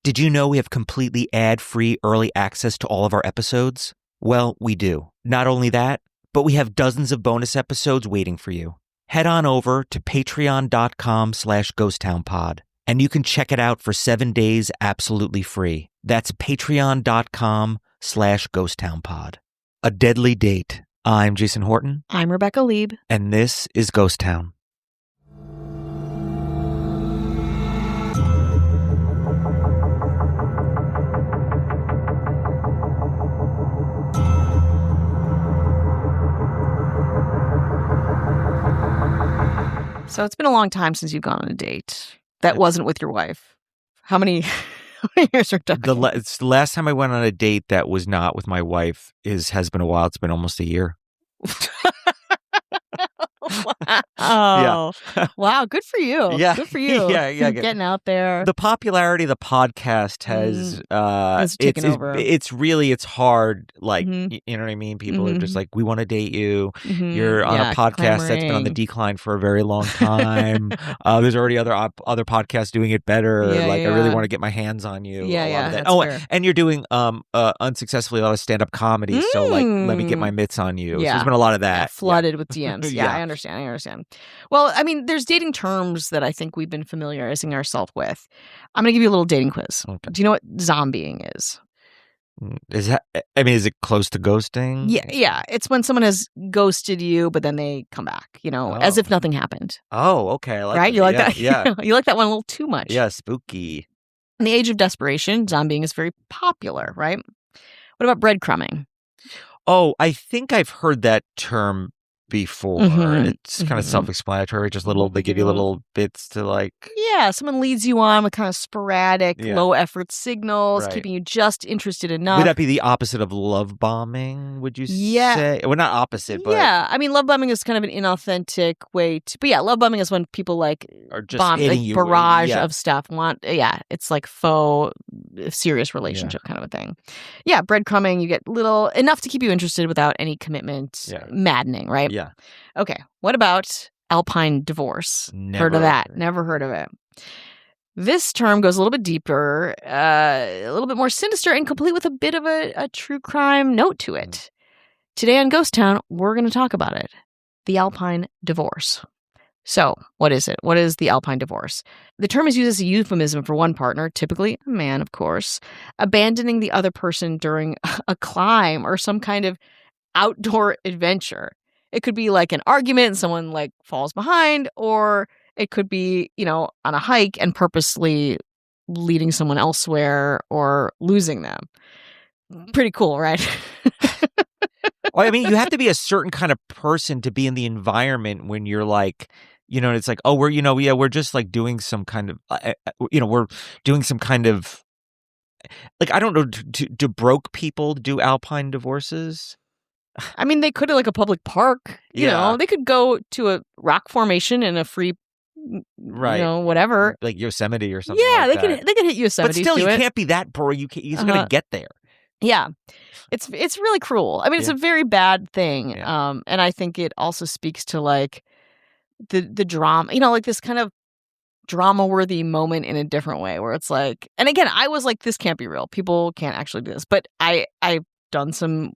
Did you know we have completely ad-free early access to all of our episodes? Well, we do. Not only that, but we have dozens of bonus episodes waiting for you. Head on over to patreon.com/ghosttownpod, and you can check it out for 7 days absolutely free. That's patreon.com/ghosttownpod. A Deadly Date. I'm Jason Horton. I'm Rebecca Lieb. And this is Ghost Town. So it's been a long time since you've gone on a date that wasn't with your wife. How many years are talking? The last time I went on a date that was not with my wife has been a while. It's been almost a year. Wow. Wow. Good for you. Yeah. Good for you. Yeah. Getting out there. The popularity of the podcast has taken over. It's hard. Like, Mhm. you know what I mean? People are just like, we want to date you. You're on Yeah, a podcast that's been on clamoring. the decline for a very long time. There's already other podcasts doing it better. Yeah, I really yeah. want to get my hands on you. Yeah, a lot yeah, of that. that's fair. And you're doing unsuccessfully a lot of stand-up comedy. So like, let me get my Mm. mitts on you. So Yeah. there's been a lot of that. Flooded with DMs. Yeah, Yeah. I understand. Well, I mean, there's dating terms that I think we've been familiarizing ourselves with. I'm going to give you a little dating quiz. Okay. Do you know what zombieing is? Is it close to ghosting? Yeah. It's when someone has ghosted you, but then they come back, as if nothing happened. Oh, okay. I like Right? that. You like Yeah, that? Yeah. You like that one a little too much. Yeah, spooky. In the age of desperation, zombieing is very popular, right? What about breadcrumbing? Oh, I think I've heard that term before. Mhm. It's kind of self-explanatory. Just they give you little bits to like. Yeah, someone leads you on with kind of sporadic, Yeah. low-effort signals, Right. keeping you just interested enough. Would that be the opposite of love bombing? Would you Yeah. say? Well, not opposite, but Yeah, I mean, love bombing is kind of an inauthentic way to. But yeah, love bombing is when people like or just bomb, hitting like you. barrage Yeah. of stuff. It's like faux, serious relationship kind of a thing. Yeah, breadcrumbing, you get enough to keep you interested without any commitment. Yeah. Maddening, right? Yeah. Okay, what about Alpine divorce? Heard of that? Never heard of it. This term goes a little bit deeper, a little bit more sinister, and complete with a bit of a true crime note to it. Today on Ghost Town, we're going to talk about it. The Alpine divorce. So, what is it? What is the Alpine divorce? The term is used as a euphemism for one partner, typically a man, of course, abandoning the other person during a climb or some kind of outdoor adventure. It could be like an argument and someone like falls behind, or it could be, on a hike and purposely leading someone elsewhere or losing them. Pretty cool, right? Well, I mean, you have to be a certain kind of person to be in the environment when you're like, it's like, oh, we're just like doing some kind of, we're doing some kind of, like, I don't know, do broke people do Alpine divorces? I mean, they could at like a public park, you know, they could go to a rock formation in a free, right, whatever. Like Yosemite or something. Yeah, like they that. could hit Yosemite. But still, you can't be that poor. You're going to get there. Yeah. It's really cruel. I mean, it's a very bad thing. Yeah. And I think it also speaks to like the drama, like this kind of drama-worthy moment in a different way where it's like, and again, I was like, this can't be real. People can't actually do this. But I've done some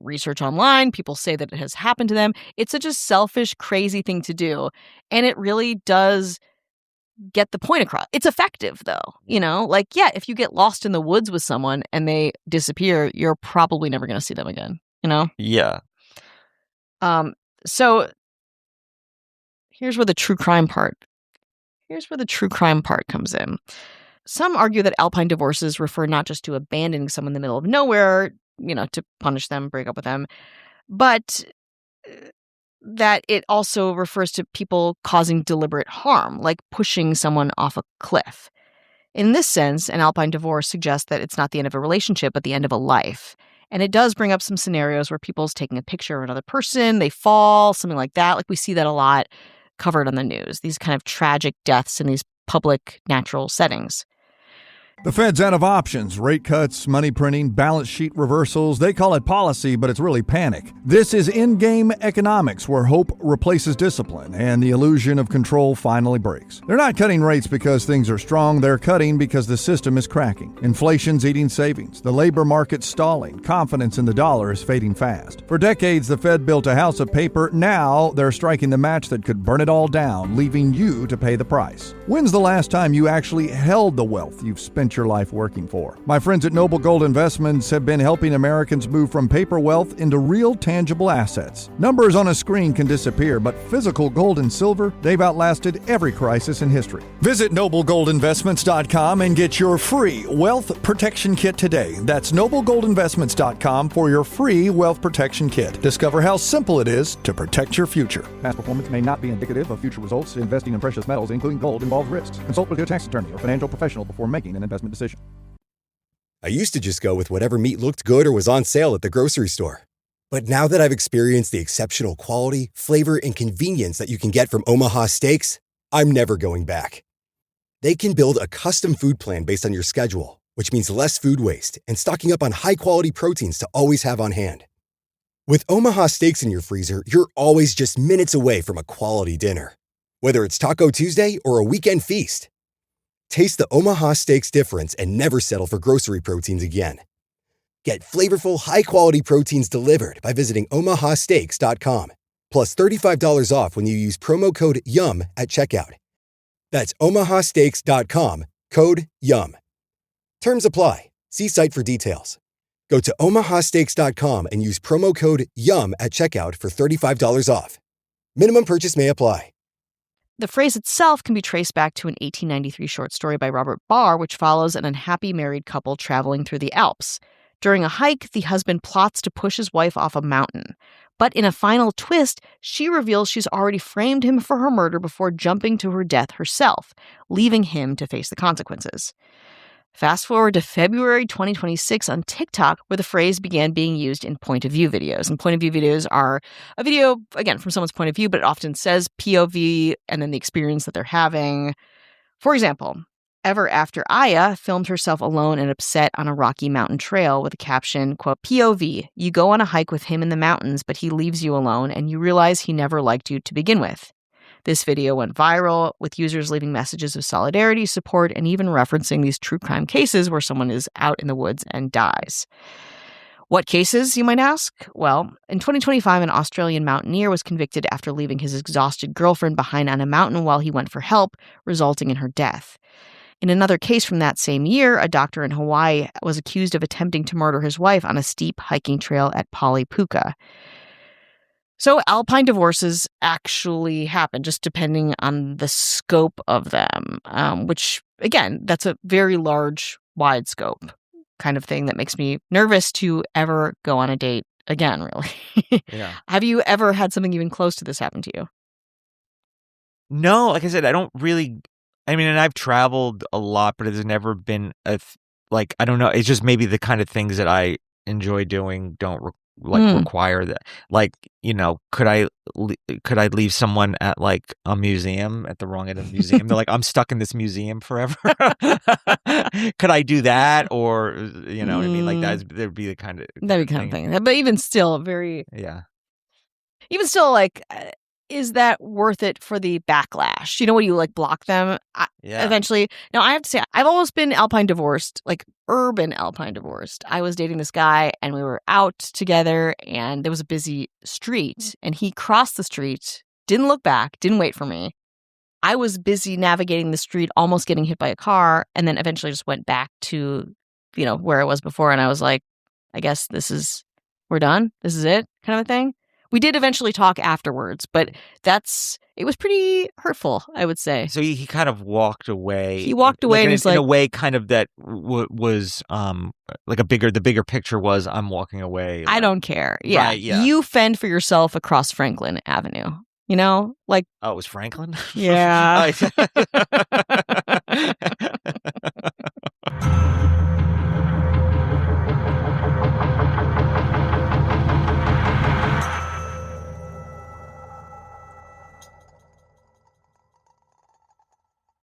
research online. People say that it has happened to them. It's such a selfish, crazy thing to do. And it really does get the point across. It's effective though, if you get lost in the woods with someone and they disappear, you're probably never going to see them again, Yeah. So here's where the true crime part comes in. Some argue that Alpine divorces refer not just to abandoning someone in the middle of nowhere, to punish them, break up with them, but that it also refers to people causing deliberate harm, like pushing someone off a cliff. In this sense, an Alpine divorce suggests that it's not the end of a relationship, but the end of a life. And it does bring up some scenarios where people's taking a picture of another person, they fall, something like that. Like we see that a lot covered on the news, these kind of tragic deaths in these public natural settings. The Fed's out of options. Rate cuts, money printing, balance sheet reversals. They call it policy, but it's really panic. This is in-game economics where hope replaces discipline and the illusion of control finally breaks. They're not cutting rates because things are strong. They're cutting because the system is cracking. Inflation's eating savings. The labor market's stalling. Confidence in the dollar is fading fast. For decades, the Fed built a house of paper. Now they're striking the match that could burn it all down, leaving you to pay the price. When's the last time you actually held the wealth you've spent your life working for? My friends at Noble Gold Investments have been helping Americans move from paper wealth into real tangible assets. Numbers on a screen can disappear, but physical gold and silver, they've outlasted every crisis in history. Visit noblegoldinvestments.com and get your free wealth protection kit today. That's noblegoldinvestments.com for your free wealth protection kit. Discover how simple it is to protect your future. Past performance may not be indicative of future results. Investing in precious metals, including gold, involves risks. Consult with your tax attorney or financial professional before making an investment decision. I used to just go with whatever meat looked good or was on sale at the grocery store. But now that I've experienced the exceptional quality, flavor, and convenience that you can get from Omaha Steaks, I'm never going back. They can build a custom food plan based on your schedule, which means less food waste and stocking up on high-quality proteins to always have on hand. With Omaha Steaks in your freezer, you're always just minutes away from a quality dinner. Whether it's Taco Tuesday or a weekend feast. Taste the Omaha Steaks difference and never settle for grocery proteins again. Get flavorful, high-quality proteins delivered by visiting omahasteaks.com. Plus $35 off when you use promo code YUM at checkout. That's omahasteaks.com, code YUM. Terms apply. See site for details. Go to omahasteaks.com and use promo code YUM at checkout for $35 off. Minimum purchase may apply. The phrase itself can be traced back to an 1893 short story by Robert Barr, which follows an unhappy married couple traveling through the Alps. During a hike, the husband plots to push his wife off a mountain. But in a final twist, she reveals she's already framed him for her murder before jumping to her death herself, leaving him to face the consequences. Fast forward to February 2026 on TikTok, where the phrase began being used in point-of-view videos. And point-of-view videos are a video, again, from someone's point of view, but it often says POV and then the experience that they're having. For example, Ever After Aya filmed herself alone and upset on a rocky mountain trail with a caption, quote, POV, you go on a hike with him in the mountains, but he leaves you alone and you realize he never liked you to begin with. This video went viral, with users leaving messages of solidarity, support, and even referencing these true crime cases where someone is out in the woods and dies. What cases, you might ask? Well, in 2025, an Australian mountaineer was convicted after leaving his exhausted girlfriend behind on a mountain while he went for help, resulting in her death. In another case from that same year, a doctor in Hawaii was accused of attempting to murder his wife on a steep hiking trail at Polypuka. So Alpine divorces actually happen, just depending on the scope of them, which, again, that's a very large, wide scope kind of thing that makes me nervous to ever go on a date again, really. Yeah. Have you ever had something even close to this happen to you? No, like I said, I don't really, I mean, and I've traveled a lot, but it's never been I don't know, it's just maybe the kind of things that I enjoy doing don't require that. Like, you know, could I leave someone at like a museum at the wrong end of the museum? They're like, I'm stuck in this museum forever. Could I do that? Or, you know what I mean? Like that'd be the kind of thing. But even still, even still, like, is that worth it for the backlash? You know, when you like block them eventually. Now, I have to say, I've almost been Alpine divorced, like urban Alpine divorced. I was dating this guy and we were out together and there was a busy street and he crossed the street, didn't look back, didn't wait for me. I was busy navigating the street, almost getting hit by a car, and then eventually just went back to, you know, where I was before. And I was like, I guess we're done. This is it, kind of a thing. We did eventually talk afterwards, but it was pretty hurtful, I would say. So he kind of walked away. He walked away, like, and he's like, in a way, kind of that was like the bigger picture was, I'm walking away. I don't care. Yeah. Right, yeah. You fend for yourself across Franklin Avenue. You know, like, oh, it was Franklin? Yeah.